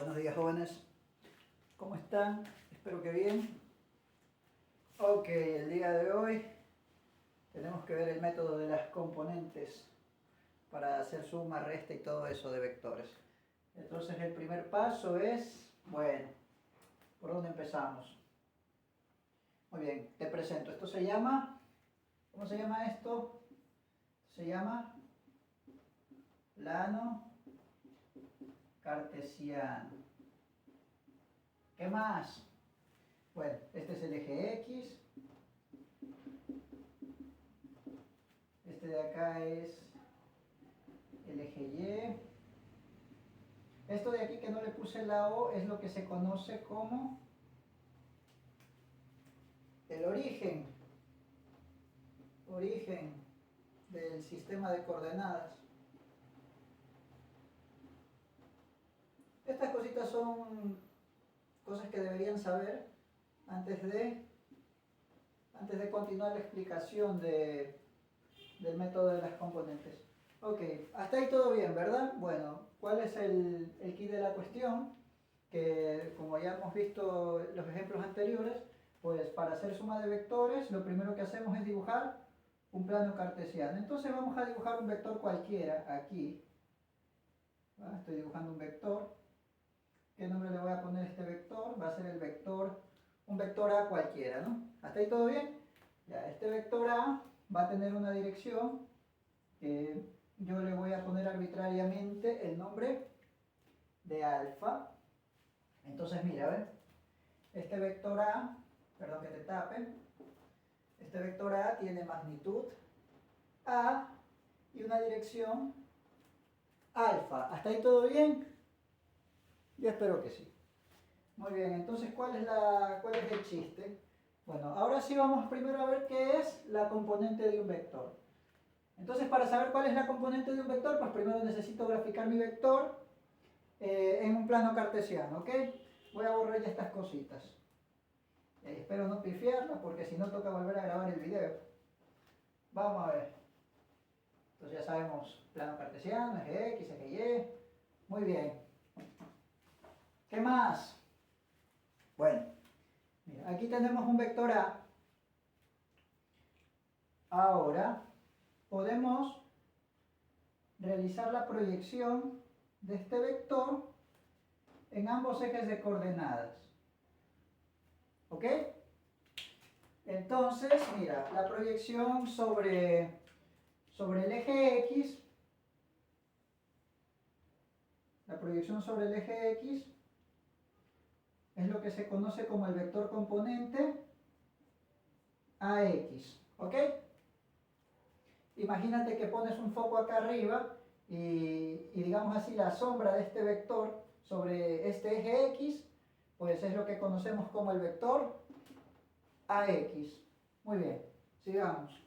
Buenos días, jóvenes. ¿Cómo están? Espero que bien. Ok, el día de hoy tenemos que ver el método de las componentes para hacer suma, resta y todo eso de vectores. Entonces el primer paso es, bueno, ¿por dónde empezamos? Muy bien, te presento. Esto se llama, ¿cómo se llama esto? Se llama plano cartesiano. ¿Qué más? Bueno, este es el eje X. Este de acá es el eje Y. Esto de aquí que no le puse la O es lo que se conoce como el origen del sistema de coordenadas. Estas cositas son cosas que deberían saber antes de continuar la explicación del método de las componentes. Ok, hasta ahí todo bien, ¿verdad? Bueno, ¿cuál es el quid de la cuestión? Que como ya hemos visto los ejemplos anteriores, pues para hacer suma de vectores lo primero que hacemos es dibujar un plano cartesiano. Entonces vamos a dibujar un vector cualquiera aquí. Estoy dibujando un vector. ¿Qué nombre le voy a poner a este vector? Va a ser el vector, un vector A cualquiera, ¿no? ¿Hasta ahí todo bien? Ya, este vector A va a tener una dirección. Yo le voy a poner arbitrariamente el nombre de alfa. Entonces mira, ¿ves? Este vector A, perdón que te tape, este vector A tiene magnitud A y una dirección alfa. ¿Hasta ahí todo bien? Yo espero que sí. Muy bien, entonces ¿cuál es el chiste? Bueno, ahora sí vamos primero a ver qué es la componente de un vector. Entonces, para saber cuál es la componente de un vector, pues primero necesito graficar mi vector en un plano cartesiano, ¿ok? Voy a borrar ya estas cositas. Espero no pifiarla porque si no toca volver a grabar el video. Vamos a ver. Entonces ya sabemos, plano cartesiano, eje X, eje Y. Muy bien. ¿Qué más? Bueno, mira, aquí tenemos un vector A. Ahora podemos realizar la proyección de este vector en ambos ejes de coordenadas. ¿Ok? Entonces, mira, la proyección sobre el eje X, la proyección sobre el eje X es lo que se conoce como el vector componente AX. ¿Ok? Imagínate que pones un foco acá arriba y digamos así la sombra de este vector sobre este eje X, pues es lo que conocemos como el vector AX. Muy bien, sigamos.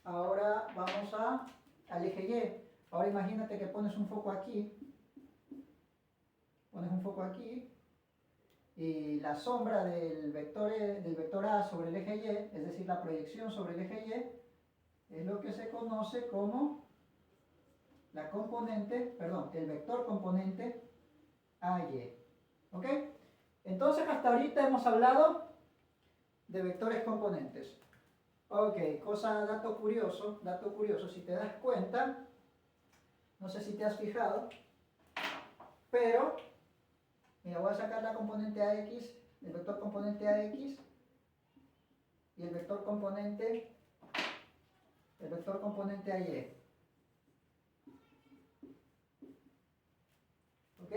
Ahora vamos al eje Y. Ahora imagínate que pones un foco aquí. Pones un foco aquí. Y la sombra del vector A sobre el eje Y, es decir, la proyección sobre el eje Y, es lo que se conoce como la componente, perdón, el vector componente AY. ¿Ok? Entonces hasta ahorita hemos hablado de vectores componentes. Ok, dato curioso, si te das cuenta, no sé si te has fijado, pero, mira, voy a sacar la componente AX, el vector componente AX y el vector componente AY. ¿Ok?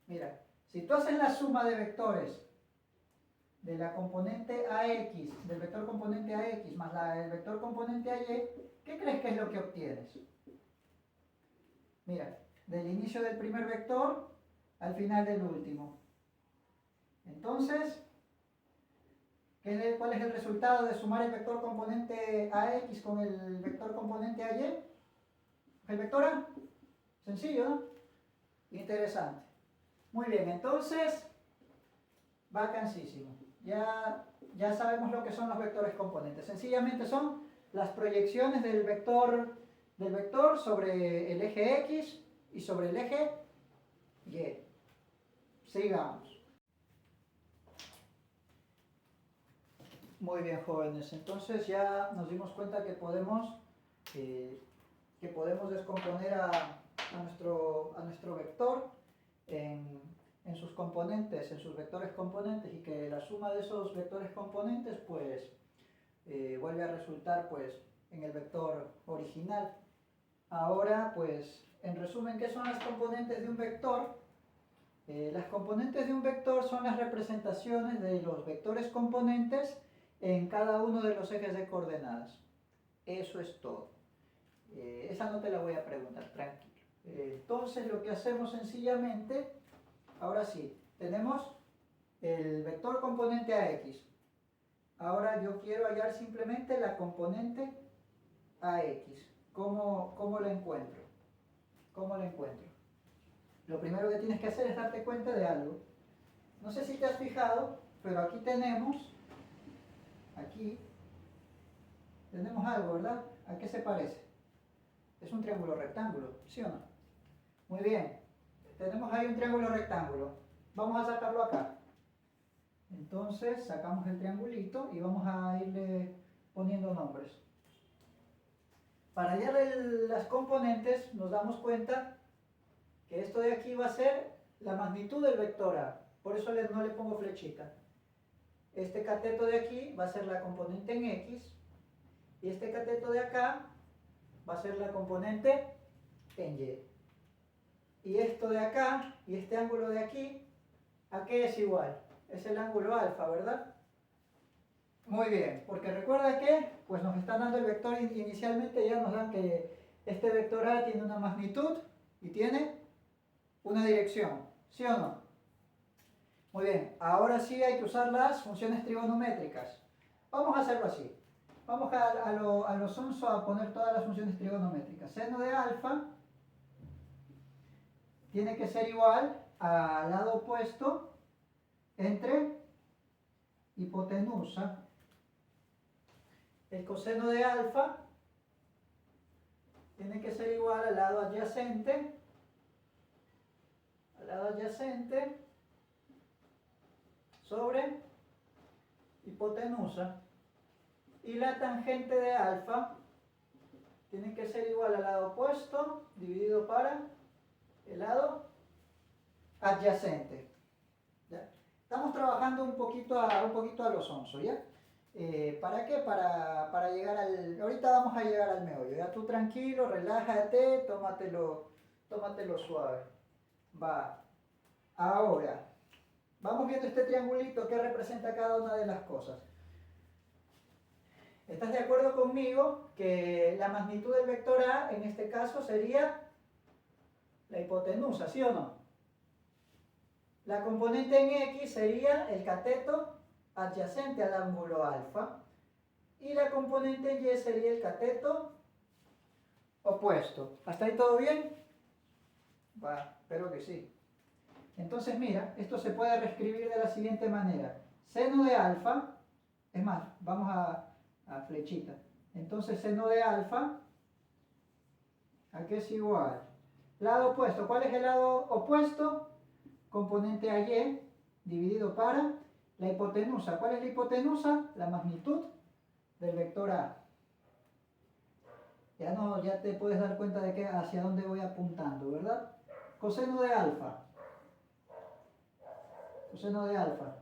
Mira, si tú haces la suma de vectores de la componente AX, del vector componente AX más el vector componente AY, ¿qué crees que es lo que obtienes? Mira, del inicio del primer vector al final del último. Entonces, ¿cuál es el resultado de sumar el vector componente AX con el vector componente AY? ¿El vector A? Sencillo, ¿no? Interesante. Muy bien, entonces, vacancísimo. Ya sabemos lo que son los vectores componentes. Sencillamente son las proyecciones del vector sobre el eje X y sobre el eje Y. Sigamos. Muy bien, jóvenes. Entonces ya nos dimos cuenta que podemos descomponer a nuestro vector en sus componentes, en sus vectores componentes, y que la suma de esos vectores componentes pues vuelve a resultar pues en el vector original. Ahora pues en resumen, ¿qué son las componentes de un vector? Las componentes de un vector son las representaciones de los vectores componentes en cada uno de los ejes de coordenadas. Eso es todo. Esa no te la voy a preguntar, tranquilo. Entonces lo que hacemos sencillamente, ahora sí, tenemos el vector componente AX. Ahora yo quiero hallar simplemente la componente AX. ¿Cómo la encuentro? ¿Cómo la encuentro? Lo primero que tienes que hacer es darte cuenta de algo. No sé si te has fijado, pero aquí tenemos algo, ¿verdad? ¿A qué se parece? Es un triángulo rectángulo, ¿sí o no? Muy bien. Tenemos ahí un triángulo rectángulo. Vamos a sacarlo acá. Entonces sacamos el triangulito y vamos a irle poniendo nombres. Para hallar las componentes nos damos cuenta que esto de aquí va a ser la magnitud del vector A. Por eso no le pongo flechita. Este cateto de aquí va a ser la componente en X. Y este cateto de acá va a ser la componente en Y. Y esto de acá y este ángulo de aquí, ¿a qué es igual? Es el ángulo alfa, ¿verdad? Muy bien, porque recuerda que pues nos están dando el vector inicialmente, ya nos dan que este vector A tiene una magnitud y tiene una dirección, ¿sí o no? Muy bien, ahora sí hay que usar las funciones trigonométricas. Vamos a hacerlo así. Vamos a lo sonso a poner todas las funciones trigonométricas. Seno de alfa tiene que ser igual al lado opuesto entre hipotenusa. El coseno de alfa tiene que ser igual al lado adyacente sobre hipotenusa. Y la tangente de alfa tiene que ser igual al lado opuesto dividido para el lado adyacente. ¿Ya? Estamos trabajando un poquito a lo sonso, ¿ya? ¿Para qué? Para llegar ahorita vamos a llegar al meollo. Ya tú tranquilo, relájate, tómatelo suave. Va. Ahora, vamos viendo este triangulito que representa cada una de las cosas. ¿Estás de acuerdo conmigo que la magnitud del vector A en este caso sería la hipotenusa, ¿sí o no? La componente en X sería el cateto adyacente al ángulo alfa y la componente en Y sería el cateto opuesto. ¿Hasta ahí todo bien? Va, espero que sí. Entonces mira, esto se puede reescribir de la siguiente manera. Seno de alfa, es más, vamos a flechita. Entonces seno de alfa, ¿a qué es igual? Lado opuesto, ¿cuál es el lado opuesto? Componente a Y dividido para la hipotenusa. ¿Cuál es la hipotenusa? La magnitud del vector A. Ya te puedes dar cuenta de que hacia dónde voy apuntando, ¿verdad? Coseno de alfa. Coseno de alfa.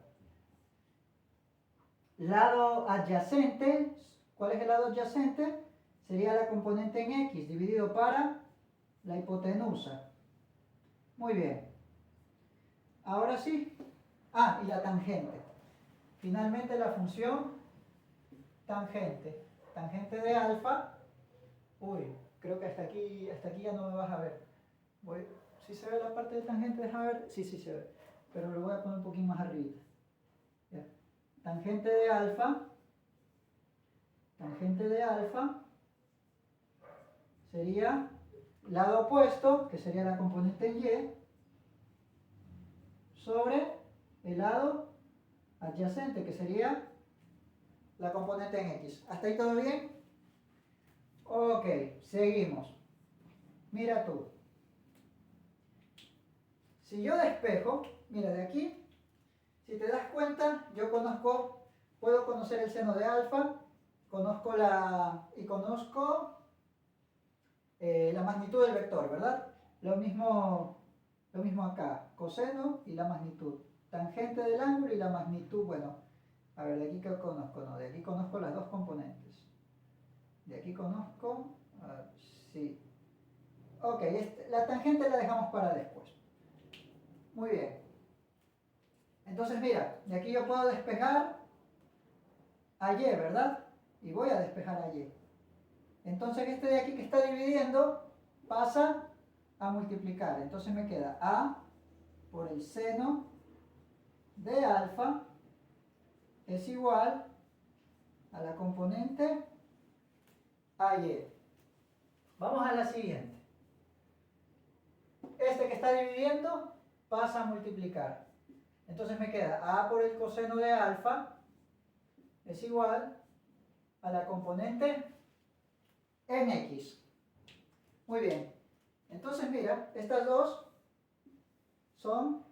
Lado adyacente. ¿Cuál es el lado adyacente? Sería la componente en X dividido para la hipotenusa. Muy bien. Ahora sí. Ah, y la tangente. Finalmente la función tangente. Tangente de alfa. Uy, creo que hasta aquí ya no me vas a ver. ¿Sí se ve la parte de tangente? Déjame ver. Sí se ve. Pero lo voy a poner un poquito más arriba. Ya. Tangente de alfa. Tangente de alfa sería lado opuesto, que sería la componente Y, sobre el lado adyacente, que sería la componente en X. ¿Hasta ahí todo bien? Ok, seguimos. Mira tú. Si yo despejo, mira de aquí, si te das cuenta, yo puedo conocer el seno de alfa, conozco la magnitud del vector, ¿verdad? Lo mismo acá, coseno y la magnitud, tangente del ángulo y la magnitud, bueno, a ver, de aquí que conozco, no, de aquí conozco las dos componentes. De aquí conozco, sí. Ok, la tangente la dejamos para después. Muy bien. Entonces mira, de aquí yo puedo despejar a y, ¿verdad? Y voy a despejar a y. Entonces este de aquí que está dividiendo pasa a multiplicar. Entonces me queda a por el seno de alfa es igual a la componente AY. Vamos a la siguiente. Este que está dividiendo pasa a multiplicar. Entonces me queda a por el coseno de alfa es igual a la componente en x. Muy bien. Entonces mira, estas dos son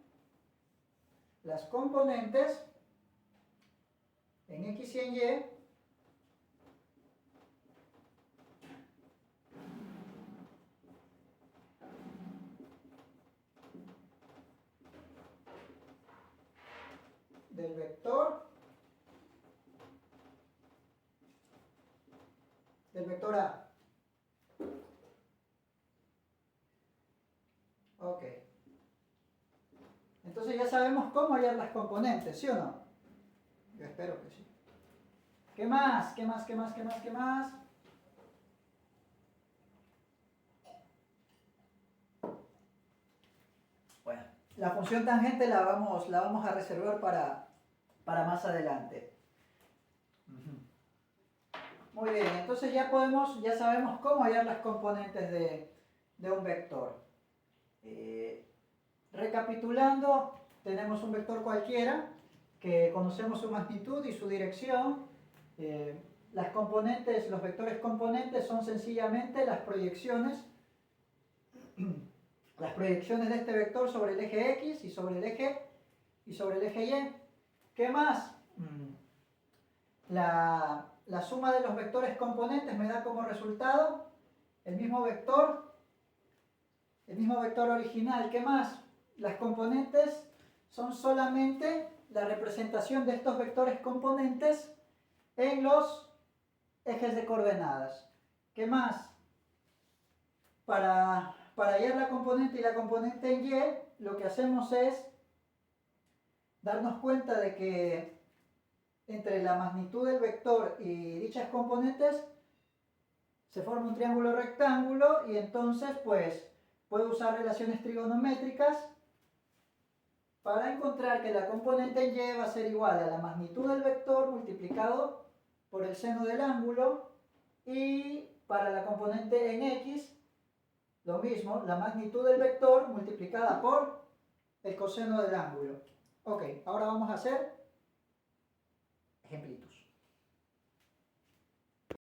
las componentes en x y en y del vector A. Ok. Entonces ya sabemos cómo hallar las componentes, ¿sí o no? Yo espero que sí. ¿Qué más? ¿Qué más? ¿Qué más? ¿Qué más? ¿Qué más? Bueno, la función tangente la vamos a reservar para más adelante. Muy bien, entonces ya sabemos cómo hallar las componentes de un vector. Recapitulando, tenemos un vector cualquiera que conocemos su magnitud y su dirección. Las componentes, los vectores componentes son sencillamente las proyecciones de este vector sobre el eje X y sobre el eje Y. ¿Qué más? La suma de los vectores componentes me da como resultado el mismo vector original. ¿Qué más? Las componentes son solamente la representación de estos vectores componentes en los ejes de coordenadas. ¿Qué más? Para hallar la componente y la componente en Y, lo que hacemos es darnos cuenta de que entre la magnitud del vector y dichas componentes se forma un triángulo rectángulo y entonces pues puedo usar relaciones trigonométricas para encontrar que la componente en Y va a ser igual a la magnitud del vector multiplicado por el seno del ángulo, y para la componente en X lo mismo, la magnitud del vector multiplicada por el coseno del ángulo. Ok, ahora vamos a hacer ejemplitos.